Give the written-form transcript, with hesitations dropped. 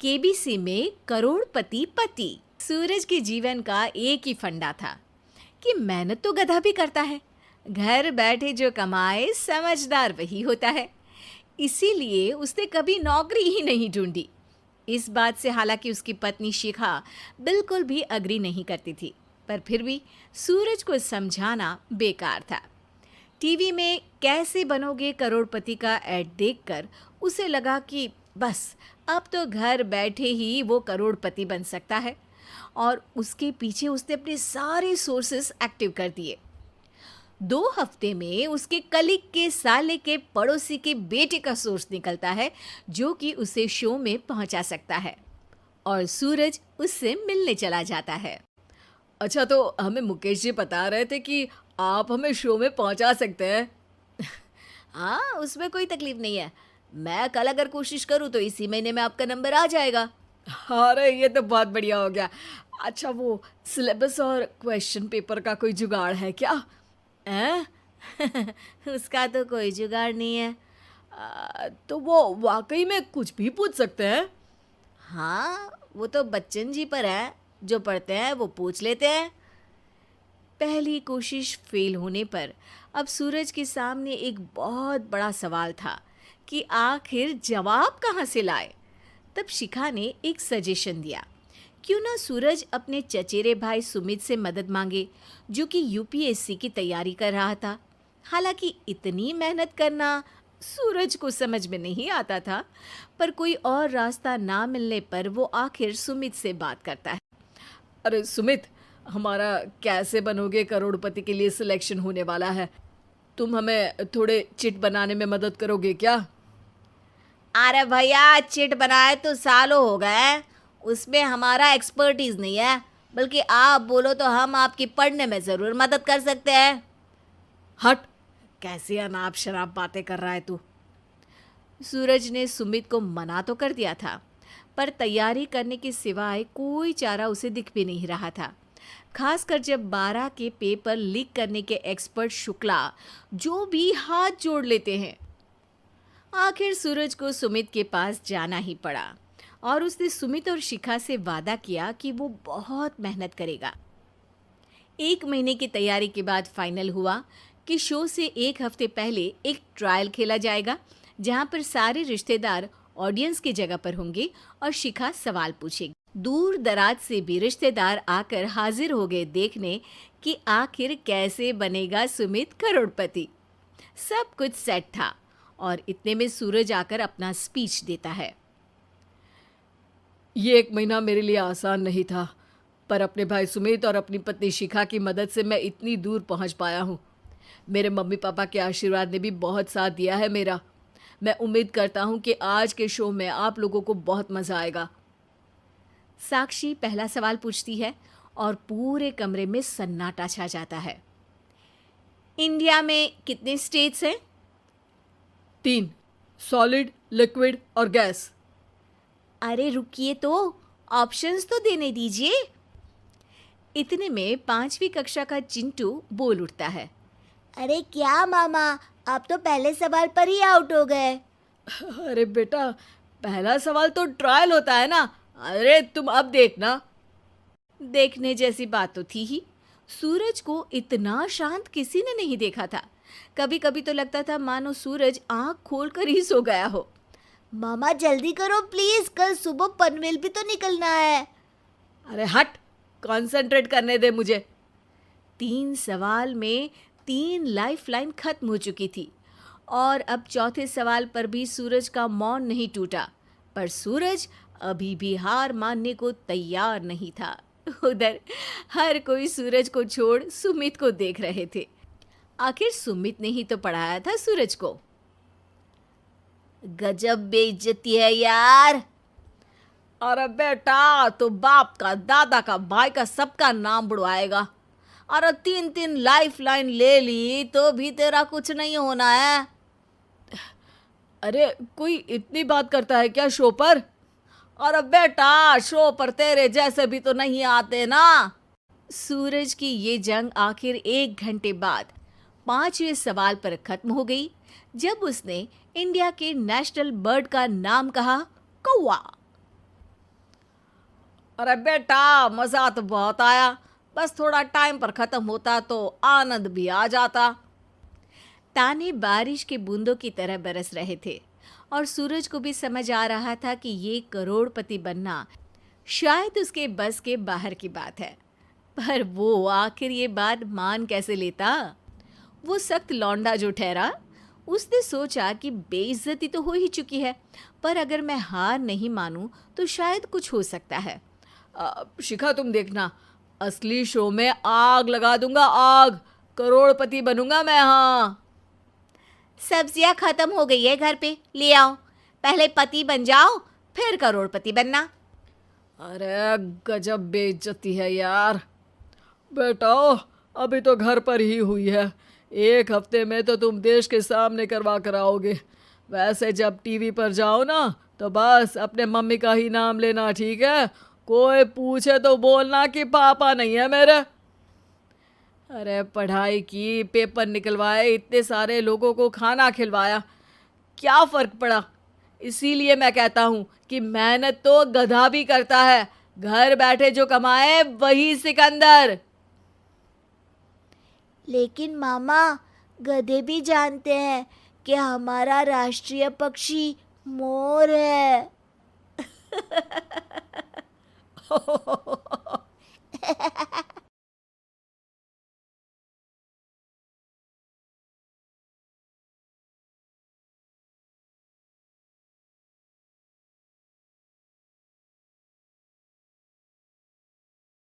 KBC में करोड़पति पति। सूरज के जीवन का एक ही फंडा था कि मेहनत तो गधा भी करता है, घर बैठे जो कमाए समझदार वही होता है। इसीलिए उसने कभी नौकरी ही नहीं ढूंढी। इस बात से हालांकि उसकी पत्नी शिखा बिल्कुल भी अग्री नहीं करती थी, पर फिर भी सूरज को समझाना बेकार था। टीवी में कैसे बनोगे करोड़पति का ऐड देखकर उसे लगा कि बस अब तो घर बैठे ही वो करोड़पति बन सकता है, और उसके पीछे उसने अपने सारे सोर्सेस एक्टिव कर दिए। 2 हफ्ते में उसके कलीग के साले के पड़ोसी के बेटे का सोर्स निकलता है जो कि उसे शो में पहुंचा सकता है, और सूरज उससे मिलने चला जाता है। अच्छा, तो हमें मुकेश जी बता रहे थे कि आप हमें शो में पहुंचा सकते हैं। हाँ, उसमें कोई तकलीफ नहीं है। मैं कल अगर कोशिश करूँ तो इसी महीने में आपका नंबर आ जाएगा। अरे ये तो बहुत बढ़िया हो गया। अच्छा, वो सिलेबस और क्वेश्चन पेपर का कोई जुगाड़ है क्या? हैं? उसका तो कोई जुगाड़ नहीं है। तो वो वाकई में कुछ भी पूछ सकते हैं? हाँ, वो तो बच्चन जी पर है, जो पढ़ते हैं वो पूछ लेते हैं। पहली कोशिश फेल होने पर अब सूरज के सामने एक बहुत बड़ा सवाल था कि आखिर जवाब कहाँ से लाए। तब शिखा ने एक सजेशन दिया, क्यों ना सूरज अपने चचेरे भाई सुमित से मदद मांगे, जो कि यूपीएससी की तैयारी कर रहा था। हालांकि इतनी मेहनत करना सूरज को समझ में नहीं आता था, पर कोई और रास्ता ना मिलने पर वो आखिर सुमित से बात करता है। अरे सुमित, हमारा कैसे बनोगे करोड़पति के लिए सिलेक्शन होने वाला है। तुम हमें थोड़े चिट बनाने में मदद करोगे क्या? अरे भैया, चिट बनाए तो सालों हो गए, उसमें हमारा एक्सपर्टीज नहीं है, बल्कि आप बोलो तो हम आपकी पढ़ने में ज़रूर मदद कर सकते हैं। हट, कैसी अनाप शराब बातें कर रहा है तू। सूरज ने सुमित को मना तो कर दिया था, पर तैयारी करने के सिवाय कोई चारा उसे दिख भी नहीं रहा था, खासकर जब 12 के पेपर लीक करने के एक्सपर्ट शुक्ला जो भी हाथ जोड़ लेते हैं। आखिर सूरज को सुमित के पास जाना ही पड़ा, और उसने सुमित और शिखा से वादा किया कि वो बहुत मेहनत करेगा। 1 महीने की तैयारी के बाद फाइनल हुआ कि शो से 1 हफ्ते पहले एक ट्रायल खेला जाएगा, जहां पर सारे रिश्तेदार ऑडियंस की जगह पर होंगे और शिखा सवाल पूछेगी। दूर दराज से भी रिश्तेदार आकर हाजिर हो गए देखने कि आखिर कैसे बनेगा सुमित करोड़पति। सब कुछ सेट था, और इतने में सूरज आकर अपना स्पीच देता है। ये 1 महीना मेरे लिए आसान नहीं था, पर अपने भाई सुमित और अपनी पत्नी शिखा की मदद से मैं इतनी दूर पहुंच पाया हूँ। मेरे मम्मी पापा के आशीर्वाद ने भी बहुत साथ दिया है मेरा। मैं उम्मीद करता हूँ कि आज के शो में आप लोगों को बहुत मज़ा आएगा। साक्षी पहला सवाल पूछती है और पूरे कमरे में सन्नाटा छा जाता है। इंडिया में कितने स्टेट्स हैं? 3, सॉलिड, लिक्विड और गैस। अरे रुकिए, तो ऑप्शंस तो देने दीजिए। इतने में 5वीं कक्षा का चिंटू बोल उठता है। अरे क्या मामा, आप तो पहले सवाल पर ही आउट हो गए। अरे बेटा, पहला सवाल तो ट्रायल होता है ना। अरे तुम अब देखना। देखने जैसी बात तो थी ही। सूरज को इतना शांत किसी ने नहीं देखा था। कभी कभी तो लगता था मानो सूरज आंख खोलकर ही सो गया हो। मामा जल्दी करो प्लीज, कल सुबह पनवेल भी तो निकलना है। अरे हट, कंसंट्रेट करने दे मुझे। 3 सवाल में 3 लाइफलाइन खत्म हो चुकी थी, और अब चौथे सवाल पर भी सूरज का मौन नहीं टूटा। पर सूरज अभी भी हार मानने को तैयार नहीं था। उधर हर कोई सूरज को छोड़ सुमित को देख रहे थे। आखिर सुमित ने ही तो पढ़ाया था सूरज को। गजब बेइज्जती है यार। अरे बेटा, तो बाप का, दादा का, भाई का, सबका नाम बुड़वाएगा। अरे 3 लाइफलाइन ले ली तो भी तेरा कुछ नहीं होना है। अरे कोई इतनी बात करता है क्या शो पर? अरे बेटा, शो पर तेरे जैसे भी तो नहीं आते ना। सूरज की ये जंग आखिर 1 घंटे बाद 5वें सवाल पर खत्म हो गई, जब उसने इंडिया के नेशनल बर्ड का नाम कहा, कौवा। अरे बेटा, मजा तो बहुत आया, बस थोड़ा टाइम पर खत्म होता तो आनंद भी आ जाता। ताने बारिश के बूंदों की तरह बरस रहे थे और सूरज को भी समझ आ रहा था कि ये करोड़पति बनना शायद उसके बस के बाहर की बात है। पर वो आखिर ये बात मान कैसे लेता? वो सख्त लौंडा जो ठहरा, उसने सोचा कि बेइज्जती तो हो ही चुकी है, पर अगर मैं हार नहीं मानूं तो शायद कुछ हो सकता है। शिखा, तुम देखना, असली शो में आग लगा दूंगा, आग, करोड़पति बनूंगा मैं। हाँ, सब्जियां खत्म हो गई है घर पे, ले आओ। पहले पति बन जाओ, फिर करोड़पति बनना। अरे गजब बेइज्जती है यार। बेटा, अभी तो घर पर ही हुई है, 1 हफ्ते में तो तुम देश के सामने करवा कर आओगे। वैसे जब टीवी पर जाओ ना तो बस अपने मम्मी का ही नाम लेना, ठीक है? कोई पूछे तो बोलना कि पापा नहीं है मेरे। अरे पढ़ाई की, पेपर निकलवाए, इतने सारे लोगों को खाना खिलवाया, क्या फ़र्क पड़ा? इसीलिए मैं कहता हूँ कि मेहनत तो गधा भी करता है, घर बैठे जो कमाए वही सिकंदर। लेकिन मामा, गधे भी जानते हैं कि हमारा राष्ट्रीय पक्षी मोर है।